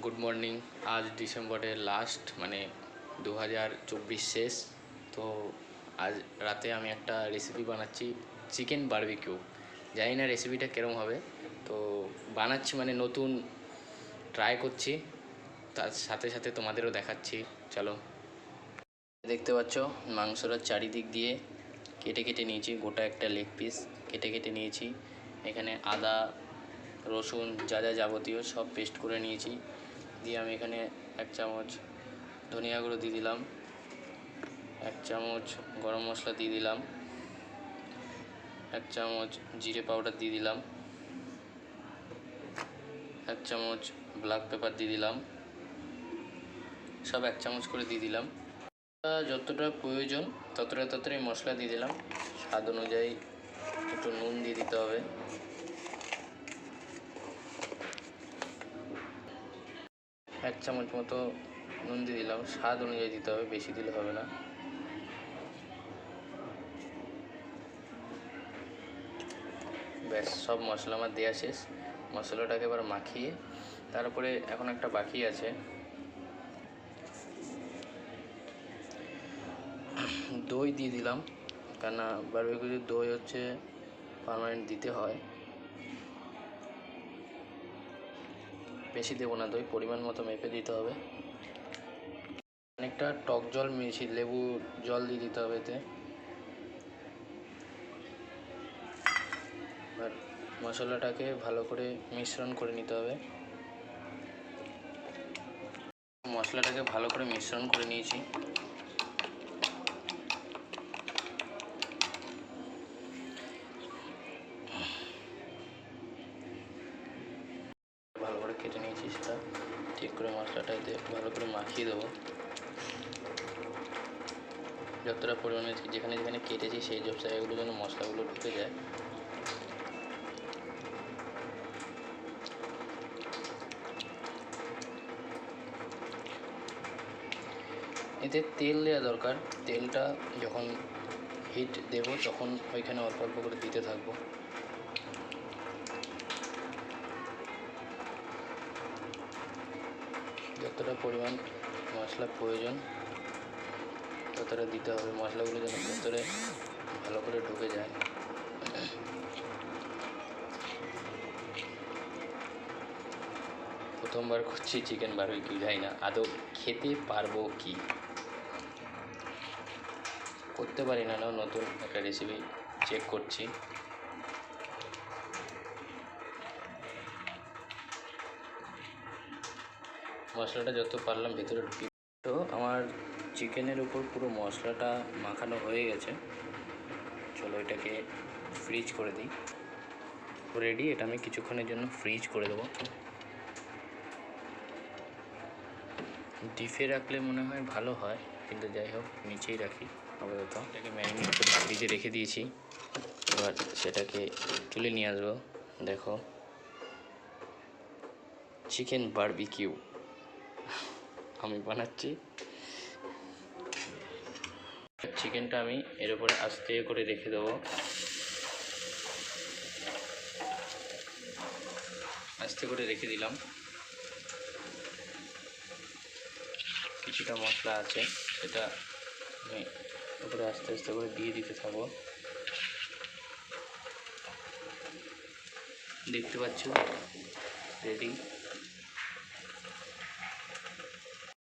Good morning. আজ ডিসেম্বরের last, মানে 2024 শেষ। তো আজ রাতে আমি একটা রেসিপি বানাচ্ছি, চিকেন বারবিকিউ। জানি না রেসিপিটা কীরকম হবে, তো বানাচ্ছি মানে নতুন ট্রাই করছি, তার সাথে সাথে তোমাদেরও দেখাচ্ছি। চলো, দেখতে পাচ্ছ মাংসটা চারিদিক দিয়ে কেটে কেটে নিয়েছি, গোটা একটা লেগ পিস কেটে কেটে নিয়েছি। এখানে আদা রসুন যা যা যাবতীয় সব পেস্ট করে নিয়েছি। দিয়ে আমি এখানে 1 চামচ ধনিয়া গুঁড়ো দিয়ে দিলাম, 1 চামচ গরম মশলা দিয়ে দিলাম, 1 চামচ জিরে পাউডার দিয়ে দিলাম, 1 চামচ ব্ল্যাক পেপার দিয়ে দিলাম, সব 1 চামচ করে দিয়ে দিলাম। যতটা প্রয়োজন ততটাই মশলা দিয়ে দিলাম। স্বাদ অনুযায়ী একটু নুন দিয়ে দিতে হবে। 1 চামচ মতো নুন দিয়ে দিলাম, স্বাদ অনুযায়ী দিতে হবে, বেশি দিলে হবে না। ব্যাস, সব মশলা আমার দেওয়া শেষ। মশলাটাকে এবার মাখিয়ে তারপরে এখন একটা বাকি আছে, দই দিয়ে দিলাম। কেননা বারবিকিউতে দই হচ্ছে পার্মানেন্ট দিতে হয়। বেশি দেবো না দই, পরিমাণ মতো মেপে দিতে হবে। অনেকটা টক জল মিশিয়ে লেবু জল দিয়ে দিতে হবে এতে। আর মশলাটাকে ভালো করে মিশ্রণ করে নিতে হবে। মশলাটাকে ভালো করে মিশ্রণ করে নিয়েছি। ভালো করে কেটে নিয়েছি, সেটা ঠিক করে মশলাটা এতে ভালো করে মাখিয়ে দেবো। যতটা পরিমাণে যেখানে যেখানে কেটেছি সেই সব জায়গাগুলো যেন মশলাগুলো ঢুকে যায়। এতে তেল দেওয়া দরকার। তেলটা যখন হিট দেব তখন ওইখানে অল্প অল্প করে দিতে থাকবো। যতটা পরিমাণ মশলা প্রয়োজন ততটা দিতে হবে। মশলাগুলো যেন ভেতরে ভালো করে ঢুকে যায়। প্রথমবার করছি চিকেন বারবিকিউ, জানি না আদৌ খেতে পারবো কি। করতে পারি না, নতুন একটা রেসিপি চেক করছি। মশলাটা যত পারলাম ভেতরে ঢুকি। তো আমার চিকেনের উপর পুরো মশলাটা মাখানো হয়ে গেছে। চলো এটাকে ফ্রিজ করে দিই। রেডি, এটা আমি কিছুক্ষণের জন্য ফ্রিজ করে দেবো। ডিপে রাখলে মনে হয় ভালো হয়, কিন্তু যাই হোক নিচেই রাখি আপাতত। এটাকে ম্যারিনেট করে ফ্রিজে রেখে দিয়েছি। এবার সেটাকে তুলে নিয়ে আসবো। দেখো, চিকেন বারবিকিউ আমি বানাচ্ছি। চিকেনটা আমি এর উপরে আস্তে করে রেখে দেবো। আস্তে করে রেখে দিলাম। কিছুটা মশলা আছে, সেটা আমি উপরে আস্তে আস্তে করে দিয়ে দিতে থাকবো। দেখতে পাচ্ছ রেডি।